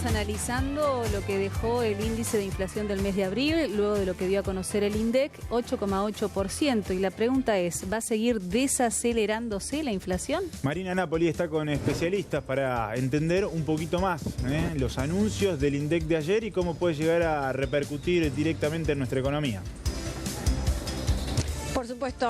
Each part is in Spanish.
analizando lo que dejó el índice de inflación del mes de abril, luego de lo que dio a conocer el INDEC, 8,8%. Y la pregunta es, ¿va a seguir desacelerándose la inflación? Marina Napoli está con especialistas para entender un poquito más los anuncios del INDEC de ayer y cómo puede llegar a repercutir directamente en nuestra economía. Por supuesto,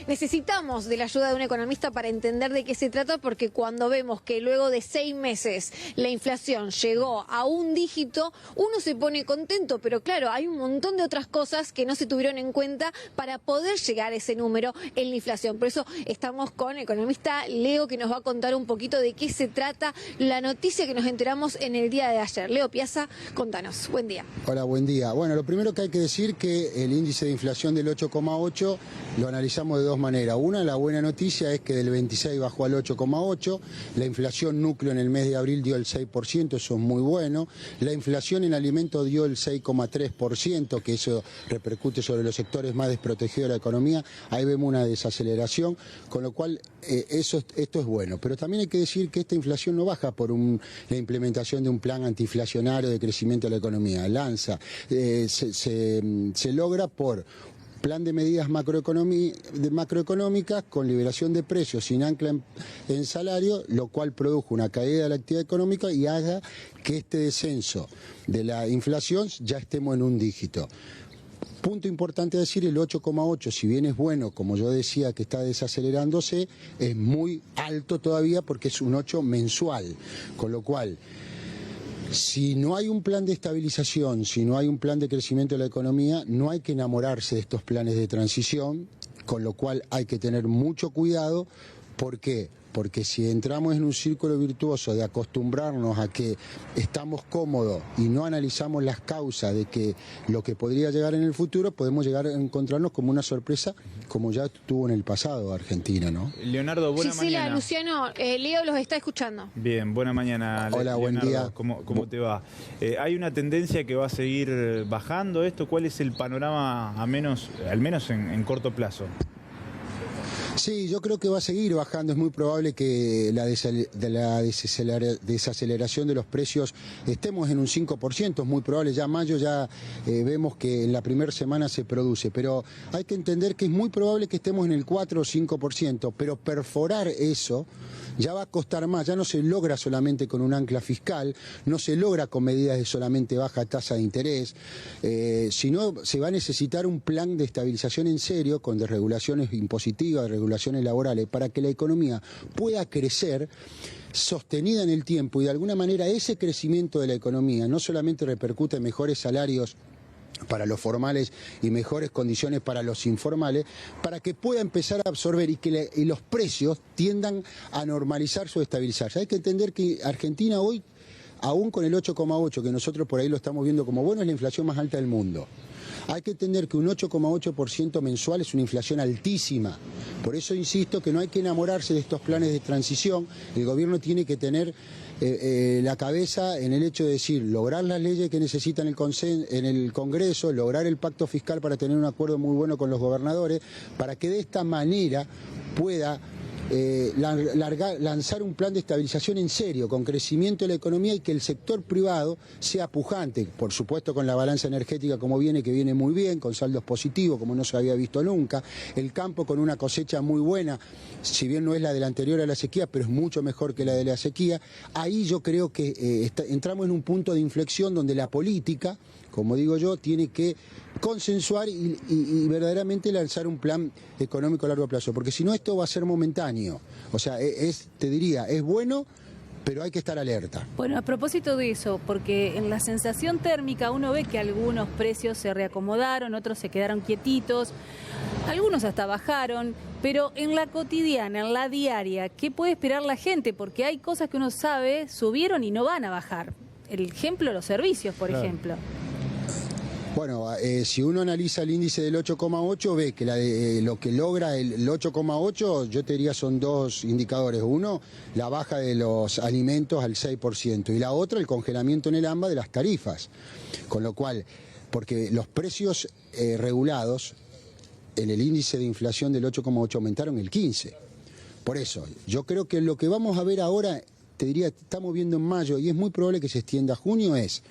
necesitamos de la ayuda de un economista para entender de qué se trata, porque cuando vemos que luego de 6 meses la inflación llegó a un dígito, uno se pone contento, pero claro, hay un montón de otras cosas que no se tuvieron en cuenta para poder llegar a ese número en la inflación. Por eso estamos con el economista Leo, que nos va a contar un poquito de qué se trata la noticia que nos enteramos en el día de ayer. Leo Piazza, contanos. Buen día. Hola, buen día. Bueno, lo primero que hay que decir que el índice de inflación del 8,8 lo analizamos de dos maneras. Una, la buena noticia es que del 26 bajó al 8,8, la inflación núcleo en el mes de abril dio el 6%, eso es muy bueno. La inflación en alimentos dio el 6,3%, que eso repercute sobre los sectores más desprotegidos de la economía. Ahí vemos una desaceleración, con lo cual esto es bueno. Pero también hay que decir que esta inflación no baja por la implementación de un plan antiinflacionario de crecimiento de la economía. Se logra por plan de medidas macroeconómicas con liberación de precios sin ancla en salario, lo cual produjo una caída de la actividad económica y haga que este descenso de la inflación ya estemos en un dígito. Punto importante a decir, el 8,8, si bien es bueno, como yo decía, que está desacelerándose, es muy alto todavía porque es un 8 mensual, con lo cual, si no hay un plan de estabilización, si no hay un plan de crecimiento de la economía, no hay que enamorarse de estos planes de transición, con lo cual hay que tener mucho cuidado. ¿Por qué? Porque si entramos en un círculo virtuoso de acostumbrarnos a que estamos cómodos y no analizamos las causas de que lo que podría llegar en el futuro, podemos llegar a encontrarnos como una sorpresa, como ya tuvo en el pasado Argentina, ¿no? Leonardo, buena mañana. Luciano, Leo los está escuchando. Bien, buena mañana. Hola, Leonardo. buen día. ¿Cómo te va? ¿Hay una tendencia que va a seguir bajando esto? ¿Cuál es el panorama, al menos en corto plazo? Sí, yo creo que va a seguir bajando. Es muy probable que la desaceleración de los precios estemos en un 5%, es muy probable. Ya mayo vemos que en la primera semana se produce, pero hay que entender que es muy probable que estemos en el 4 o 5%, pero perforar eso ya va a costar más. Ya no se logra solamente con un ancla fiscal, no se logra con medidas de solamente baja tasa de interés, sino se va a necesitar un plan de estabilización en serio, con desregulaciones impositivas, regulaciones laborales, para que la economía pueda crecer sostenida en el tiempo, y de alguna manera ese crecimiento de la economía no solamente repercute en mejores salarios para los formales y mejores condiciones para los informales, para que pueda empezar a absorber y los precios tiendan a normalizarse o estabilizarse. Hay que entender que Argentina hoy, aún con el 8,8, que nosotros por ahí lo estamos viendo como bueno, es la inflación más alta del mundo. Hay que entender que un 8,8% mensual es una inflación altísima. Por eso insisto que no hay que enamorarse de estos planes de transición. El gobierno tiene que tener la cabeza en el hecho de decir, lograr las leyes que necesitan en el Congreso, lograr el pacto fiscal para tener un acuerdo muy bueno con los gobernadores, para que de esta manera pueda lanzar un plan de estabilización en serio, con crecimiento de la economía, y que el sector privado sea pujante, por supuesto con la balanza energética como viene, que viene muy bien, con saldos positivos como no se había visto nunca, el campo con una cosecha muy buena, si bien no es la de la anterior a la sequía, pero es mucho mejor que la de la sequía. Ahí yo creo que entramos en un punto de inflexión donde la política, como digo yo, tiene que consensuar y verdaderamente lanzar un plan económico a largo plazo, porque si no esto va a ser momentáneo. O sea, te diría, es bueno, pero hay que estar alerta. Bueno, a propósito de eso, porque en la sensación térmica uno ve que algunos precios se reacomodaron, otros se quedaron quietitos, algunos hasta bajaron, pero en la cotidiana, en la diaria, ¿qué puede esperar la gente? Porque hay cosas que uno sabe, subieron y no van a bajar. El ejemplo, los servicios, por ejemplo. Bueno, si uno analiza el índice del 8,8, ve que lo que logra el 8,8, yo te diría son dos indicadores. Uno, la baja de los alimentos al 6%, y la otra, el congelamiento en el AMBA de las tarifas. Con lo cual, porque los precios regulados en el índice de inflación del 8,8 aumentaron el 15%. Por eso, yo creo que lo que vamos a ver ahora te diría, estamos viendo en mayo y es muy probable que se extienda a junio, es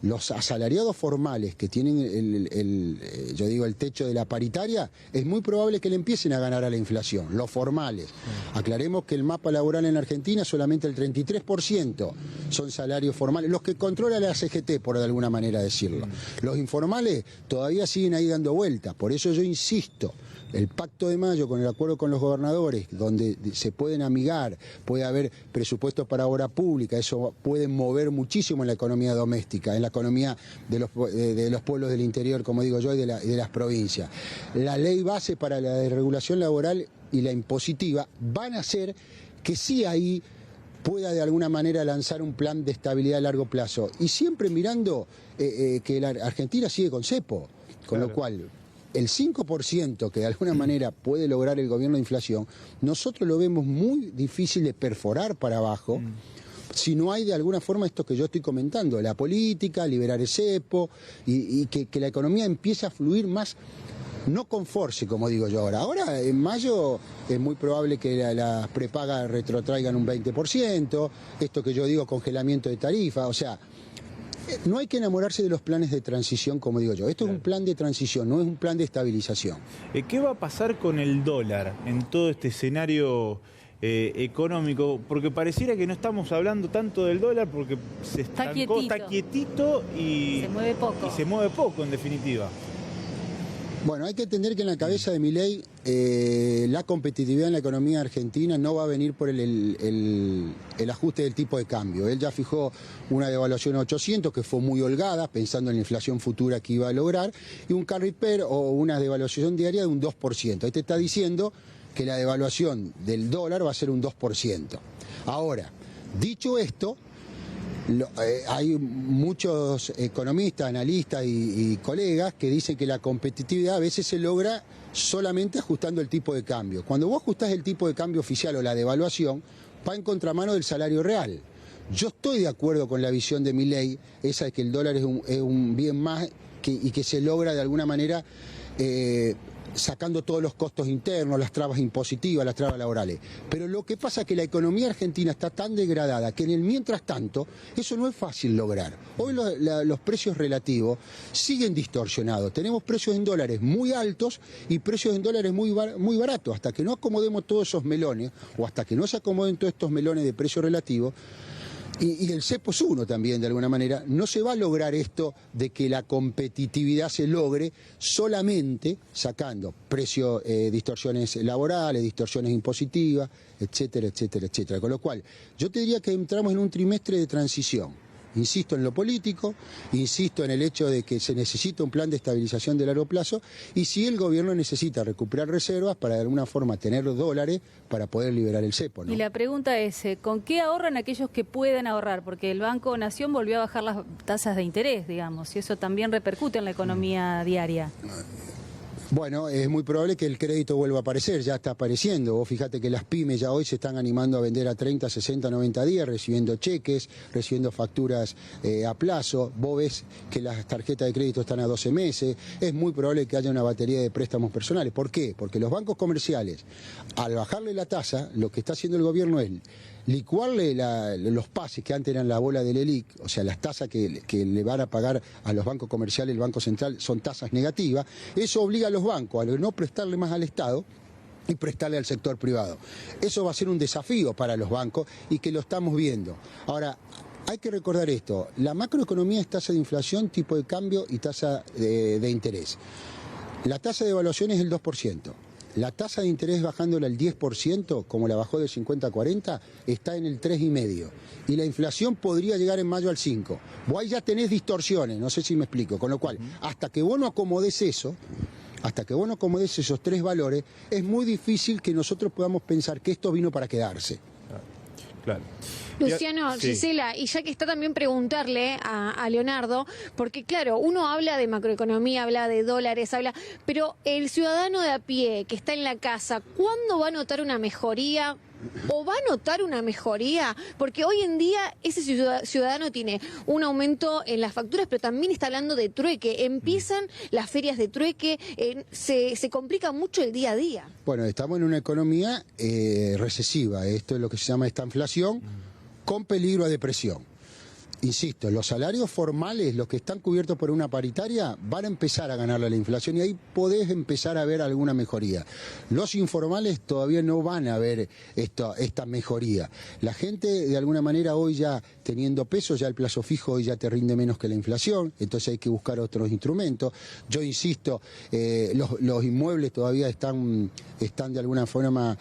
los asalariados formales que tienen el techo de la paritaria, es muy probable que le empiecen a ganar a la inflación, los formales. Aclaremos que el mapa laboral en Argentina solamente el 33% son salarios formales, los que controla la CGT, por de alguna manera decirlo. Los informales todavía siguen ahí dando vueltas, por eso yo insisto, el Pacto de Mayo con el acuerdo con los gobernadores, donde se pueden amigar, puede haber presupuestos para obra pública, eso puede mover muchísimo en la economía doméstica, en la economía de los pueblos del interior, como digo yo, y de las provincias. La ley base para la desregulación laboral y la impositiva van a hacer que sí ahí pueda de alguna manera lanzar un plan de estabilidad a largo plazo. Y siempre mirando que la Argentina sigue con cepo, con lo cual el 5% que de alguna manera puede lograr el gobierno de inflación, nosotros lo vemos muy difícil de perforar para abajo, si no hay de alguna forma esto que yo estoy comentando, la política, liberar el cepo y que la economía empiece a fluir más, no con force, como digo yo ahora. Ahora, en mayo, es muy probable que las prepagas retrotraigan un 20%, esto que yo digo, congelamiento de tarifa, o sea, no hay que enamorarse de los planes de transición, como digo yo. Esto es un plan de transición, no es un plan de estabilización. ¿Qué va a pasar con el dólar en todo este escenario económico? Porque pareciera que no estamos hablando tanto del dólar porque se estancó, está quietito y se mueve poco, en definitiva. Bueno, hay que entender que en la cabeza de Milei la competitividad en la economía argentina no va a venir por el ajuste del tipo de cambio. Él ya fijó una devaluación a 800 que fue muy holgada, pensando en la inflación futura que iba a lograr, y un carry pair o una devaluación diaria de un 2%. Ahí te está diciendo que la devaluación del dólar va a ser un 2%. Ahora, dicho esto, hay muchos economistas, analistas y colegas que dicen que la competitividad a veces se logra solamente ajustando el tipo de cambio. Cuando vos ajustás el tipo de cambio oficial o la devaluación, va en contramano del salario real. Yo estoy de acuerdo con la visión de Milei, esa de que el dólar es un bien más y que se logra de alguna manera sacando todos los costos internos, las trabas impositivas, las trabas laborales. Pero lo que pasa es que la economía argentina está tan degradada que en el mientras tanto eso no es fácil lograr. Hoy los precios relativos siguen distorsionados. Tenemos precios en dólares muy altos y precios en dólares muy baratos. Hasta que no acomodemos todos esos melones o hasta que no se acomoden todos estos melones de precio relativo, y el cepo es uno también, de alguna manera, no se va a lograr esto de que la competitividad se logre solamente sacando precios, distorsiones laborales, distorsiones impositivas, etcétera, etcétera, etcétera. Con lo cual, yo te diría que entramos en un trimestre de transición. Insisto en lo político, insisto en el hecho de que se necesita un plan de estabilización de largo plazo y si el gobierno necesita recuperar reservas para de alguna forma tener dólares para poder liberar el cepo, ¿no? Y la pregunta es, ¿con qué ahorran aquellos que pueden ahorrar? Porque el Banco Nación volvió a bajar las tasas de interés, digamos, y eso también repercute en la economía diaria. Bueno, es muy probable que el crédito vuelva a aparecer, ya está apareciendo. Vos fíjate que las pymes ya hoy se están animando a vender a 30, 60, 90 días, recibiendo cheques, recibiendo facturas a plazo. Vos ves que las tarjetas de crédito están a 12 meses. Es muy probable que haya una batería de préstamos personales. ¿Por qué? Porque los bancos comerciales, al bajarle la tasa, lo que está haciendo el gobierno es licuarle los pases que antes eran la bola del ELIC, o sea, las tasas que le van a pagar a los bancos comerciales, el Banco Central, son tasas negativas. Eso obliga a los bancos a no prestarle más al Estado y prestarle al sector privado. Eso va a ser un desafío para los bancos y que lo estamos viendo. Ahora, hay que recordar esto, la macroeconomía es tasa de inflación, tipo de cambio y tasa de interés. La tasa de evaluación es el 2%. La tasa de interés bajándola al 10%, como la bajó del 50 a 40, está en el 3,5%. Y la inflación podría llegar en mayo al 5%. Vos ahí ya tenés distorsiones, no sé si me explico. Con lo cual, hasta que vos no acomodes eso, hasta que vos no acomodes esos tres valores, es muy difícil que nosotros podamos pensar que esto vino para quedarse. Claro. Luciano, Sí. Gisela, y ya que está también preguntarle a Leonardo, porque claro, uno habla de macroeconomía, habla de dólares, pero el ciudadano de a pie que está en la casa, ¿cuándo va a notar una mejoría? ¿O va a notar una mejoría? Porque hoy en día ese ciudadano tiene un aumento en las facturas, pero también está hablando de trueque. Empiezan las ferias de trueque, se complica mucho el día a día. Bueno, estamos en una economía recesiva. Esto es lo que se llama esta inflación. con peligro a depresión. Insisto, los salarios formales, los que están cubiertos por una paritaria, van a empezar a ganarle a la inflación y ahí podés empezar a ver alguna mejoría. Los informales todavía no van a ver esta mejoría. La gente, de alguna manera, hoy ya teniendo peso, ya el plazo fijo hoy ya te rinde menos que la inflación, entonces hay que buscar otros instrumentos. Yo insisto, los inmuebles todavía están de alguna forma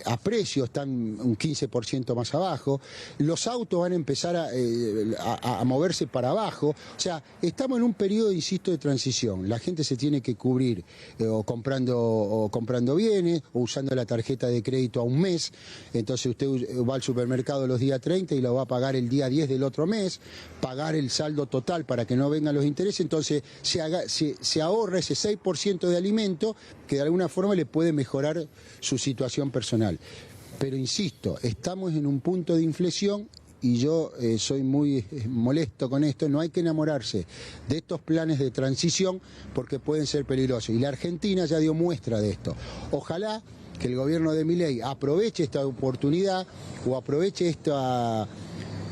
a precio, están un 15% más abajo. Los autos van a empezar a moverse para abajo. O sea, estamos en un periodo, insisto, de transición. La gente se tiene que cubrir o comprando bienes o usando la tarjeta de crédito a un mes. Entonces usted va al supermercado los días 30 y lo va a pagar el día 10 del otro mes, pagar el saldo total para que no vengan los intereses. Entonces se ahorra ese 6% de alimento que de alguna forma le puede mejorar su situación personal. Pero insisto, estamos en un punto de inflexión y yo soy muy molesto con esto. No hay que enamorarse de estos planes de transición porque pueden ser peligrosos. Y la Argentina ya dio muestra de esto. Ojalá que el gobierno de Milei aproveche esta oportunidad o aproveche esta...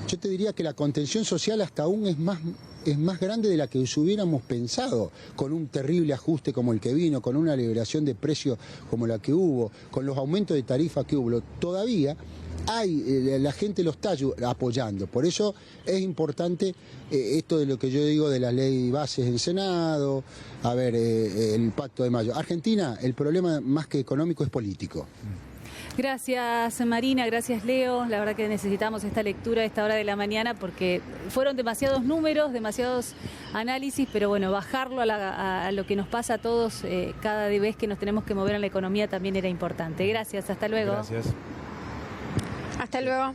Yo te diría que la contención social hasta aún es más grande de la que hubiéramos pensado, con un terrible ajuste como el que vino, con una liberación de precios como la que hubo, con los aumentos de tarifas que hubo. Todavía la gente lo está apoyando. Por eso es importante esto de lo que yo digo de la ley bases en Senado, el pacto de mayo. Argentina, el problema más que económico es político. Gracias Marina, gracias Leo. La verdad que necesitamos esta lectura a esta hora de la mañana porque fueron demasiados números, demasiados análisis, pero bueno, bajarlo a lo que nos pasa a todos cada vez que nos tenemos que mover en la economía también era importante. Gracias, hasta luego. Gracias. Hasta luego.